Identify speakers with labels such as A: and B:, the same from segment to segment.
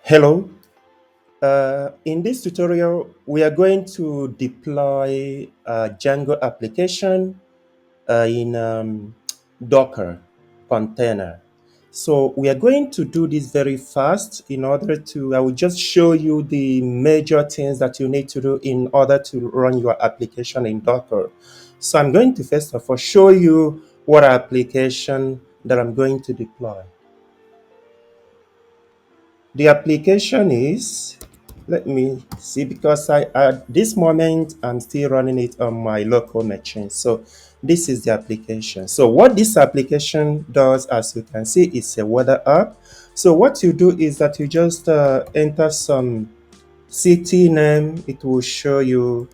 A: Hello. In this tutorial, we are going to deploy a Django application in Docker container. So we are going to do this very fast in order to, I will just show you the major things that you need to do in order to run your application in Docker. So I'm going to first of all show you what application that I'm going to deploy. The application is, let me see, because at this moment I'm still running it on my local machine. So this is the application. So what this application does, as you can see, is a weather app. So what you do is that you just enter some city name. It will show you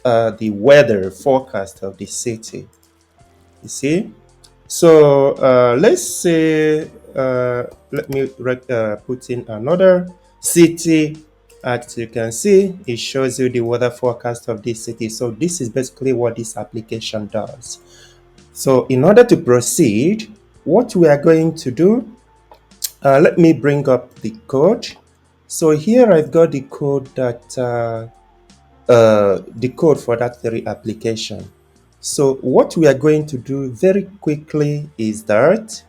A: the weather forecast of the city. You see? So let's say, let me put in another city. As you can see, it shows you the weather forecast of this city. So this is basically what this application does. So in order to proceed, what we are going to do, let me bring up the code. So here I've got the code that the code for that very application. So what we are going to do very quickly is that,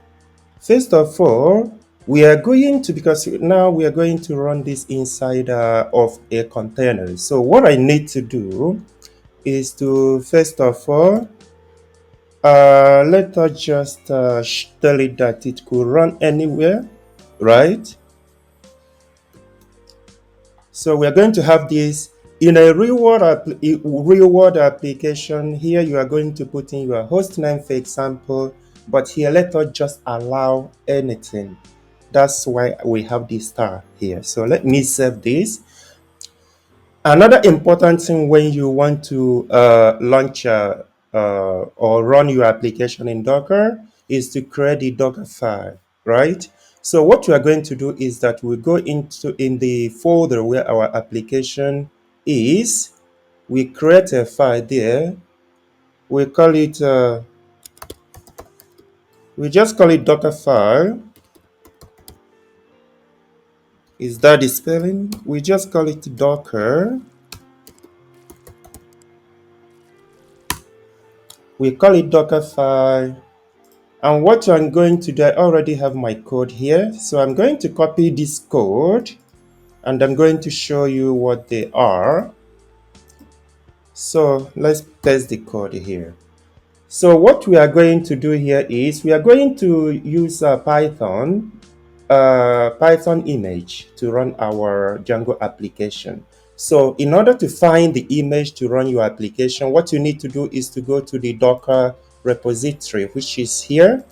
A: first of all, we are going to, because now we are going to run this inside of a container. So what I need to do is to, first of all, let us just tell it that it could run anywhere, right? So we are going to have this in a real world application. Here you are going to put in your host name, for example, but here let us just allow anything. That's why we have this star here. So let me save this. Another important thing when you want to launch or run your application in Docker is to create the Dockerfile, right? So what we are going to do is that we go in the folder where our application is. We create a file there. We call it, we just call it Dockerfile. Is that the spelling? We just call it Docker. We call it Dockerfile. And what I'm going to do, I already have my code here. So I'm going to copy this code and I'm going to show you what they are. So let's paste the code here. So what we are going to do here is we are going to use Python image to run our Django application. So in order to find the image to run your application, what you need to do is to go to the Docker repository, which is here.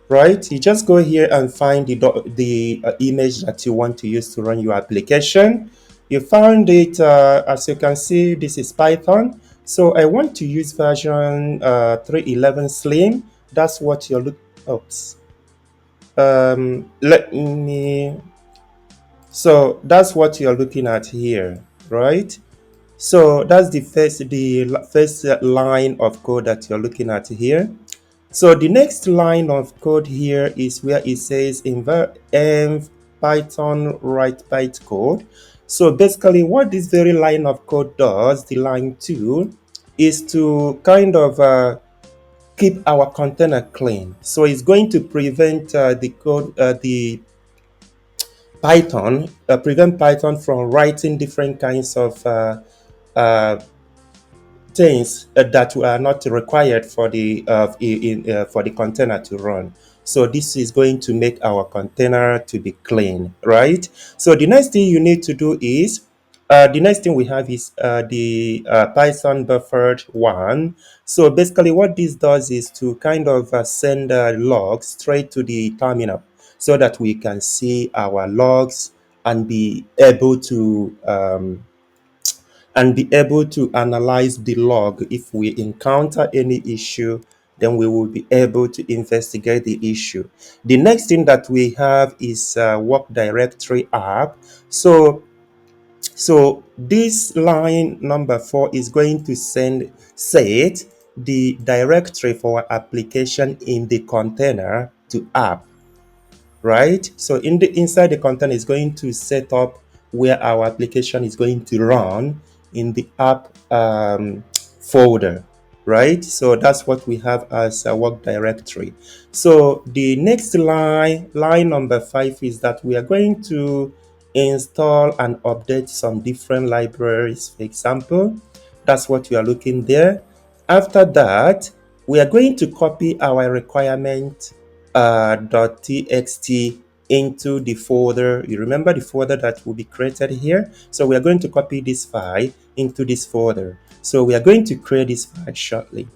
A: Right, you just go here and find the image that you want to use to run your application. You found it, as you can see, this is Python. So I want to use version 3.11 Slim. That's what you're looking. Oops. Let me. So that's what you're looking at here, right? So that's the first line of code that you're looking at here. So the next line of code here is where it says env python write bytecode. So basically what this very line of code does, the line 2, is to kind of keep our container clean. So it's going to prevent the Python, prevent Python from writing different kinds of uh, things that are not required for the container to run. So this is going to make our container to be clean, right? So the next thing you need to do is the next thing we have is the Python buffered one. So basically what this does is to kind of send logs straight to the terminal so that we can see our logs and be able to analyze the log. If we encounter any issue, then we will be able to investigate the issue. The next thing that we have is work directory app. So this line number 4 is going to set the directory for our application in the container to app. right? So in the inside the container is going to set up where our application is going to run in the app folder, right? So that's what we have as a work directory. So the next line number 5, is that we are going to install and update some different libraries. For example, that's what you are looking there. After that, we are going to copy our requirement .txt into the folder. You remember the folder that will be created here? So we are going to copy this file into this folder. So we are going to create this file shortly.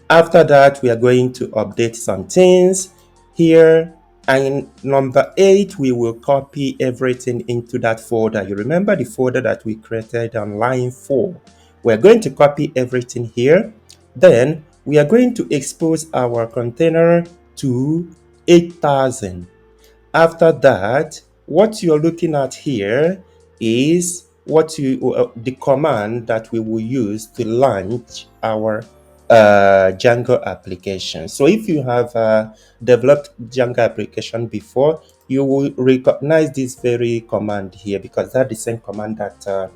A: After that, we are going to update some things here. And number 8, we will copy everything into that folder. You remember the folder that we created on line 4. We're going to copy everything here. Then we are going to expose our container to 8,000. After that, what you're looking at here is the command that we will use to launch our Django application. So if you have developed Django application before, you will recognize this very command here, because that's the same command that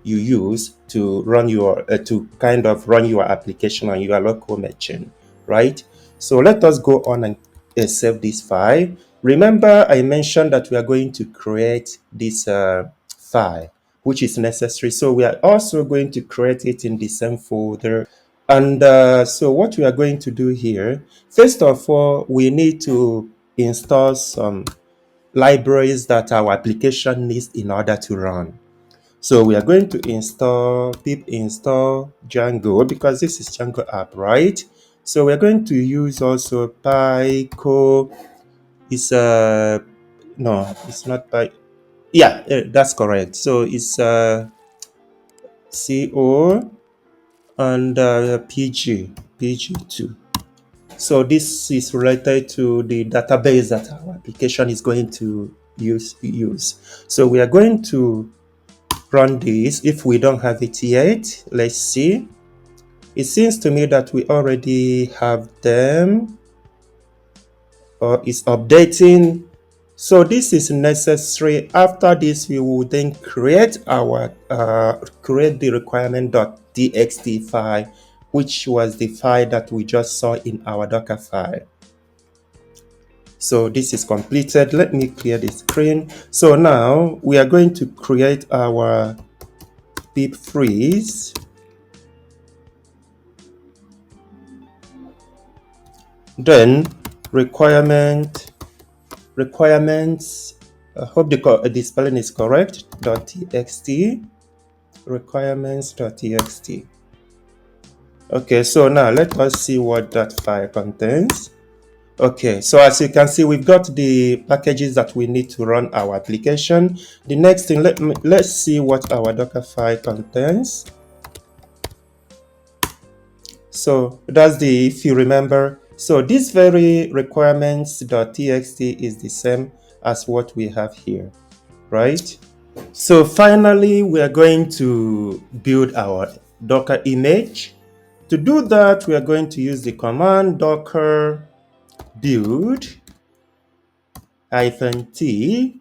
A: you use to run your to kind of run your application on your local machine, right? So let us go on and save this file. Remember, I mentioned that we are going to create this file, which is necessary. So we are also going to create it in the same folder. And so what we are going to do here, first of all, we need to install some libraries that our application needs in order to run. So we are going to install pip install Django, because this is Django app, right? So we're going to use also pyco. It's no, it's not py. Yeah, that's correct. So it's co and pg2. So this is related to the database that our application is going to use. So we are going to run this. If we don't have it yet, let's see. It seems to me that we already have them, or it's updating. So this is necessary. After this, we will then create the requirement.txt file, which was the file that we just saw in our Dockerfile. So this is completed. Let me clear the screen. So now we are going to create our pip freeze. Then requirements. I hope the spelling is correct. .txt requirements.txt. Okay, so now let us see what that file contains. Okay, so as you can see, we've got the packages that we need to run our application. The next thing, let's see what our Docker file contains. So that's if you remember, so this very requirements.txt is the same as what we have here, right? So finally, we are going to build our Docker image. To do that, we are going to use the command docker build -t.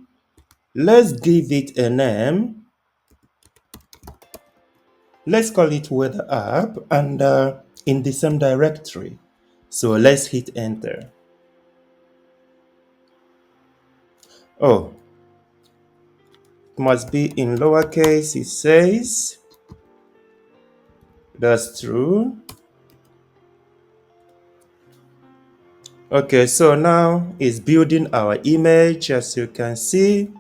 A: Let's give it a name. Let's call it weather app, and in the same directory. So let's hit enter. Oh, it must be in lowercase, it says. That's true. Okay, so now it's building our image, as you can see.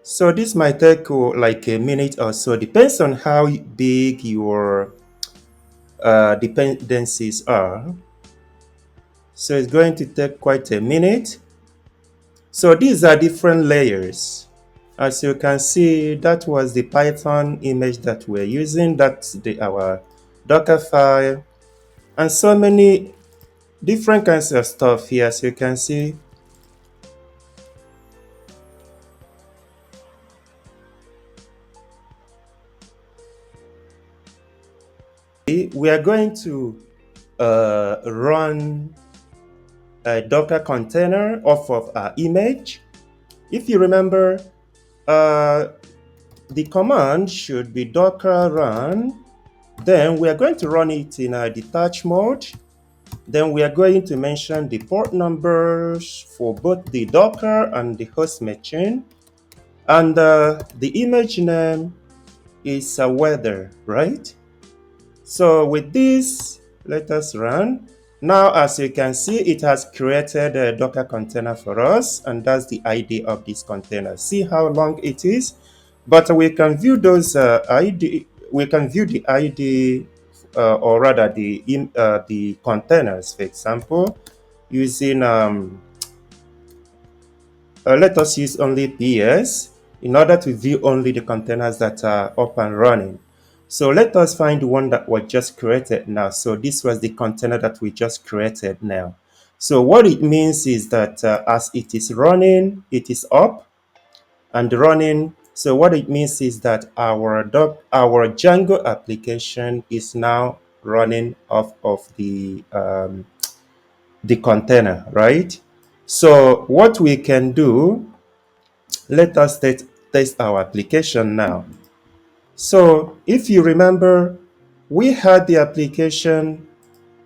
A: So this might take like a minute or so, depends on how big your dependencies are. So it's going to take quite a minute. So these are different layers. As you can see, that was the Python image that we're using. That's our Dockerfile, and so many different kinds of stuff here. As you can see, we are going to run a Docker container off of our image. If you remember, uh, the command should be docker run. Then we are going to run it in a detach mode. Then we are going to mention the port numbers for both the Docker and the host machine. And the image name is weather, right? So with this, let us run. Now, as you can see, it has created a Docker container for us, and that's the ID of this container. See how long it is? But we can view those ID. We can view the ID, or rather the containers, for example, using let us use only PS in order to view only the containers that are up and running. So let us find the one that was just created now. So this was the container that we just created now. So what it means is that as it is running, it is up and running. So what it means is that our Django application is now running off of the container, right? So what we can do, let us test our application now. So if you remember, we had the application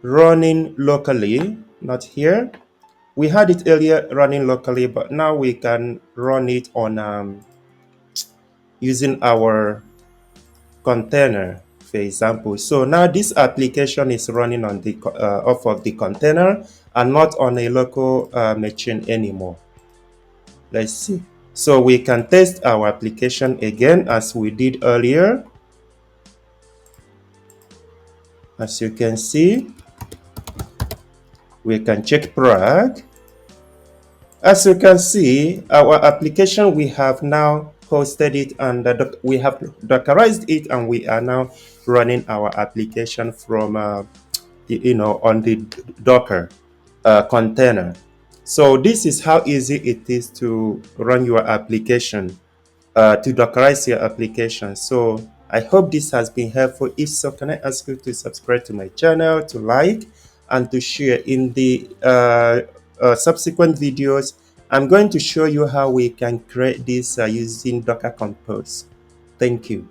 A: running locally, not here. We had it earlier running locally, but now we can run it on using our container, for example. So now this application is running on the off of the container and not on a local machine anymore. Let's see. So we can test our application again as we did earlier. As you can see, we can check prog. As you can see, our application, we have now hosted it and we have dockerized it, and we are now running our application from on the Docker container. So this is how easy it is to run your application, to Dockerize your application. So I hope this has been helpful. If so, can I ask you to subscribe to my channel, to like, and to share. In the subsequent videos, I'm going to show you how we can create this using Docker Compose. Thank you.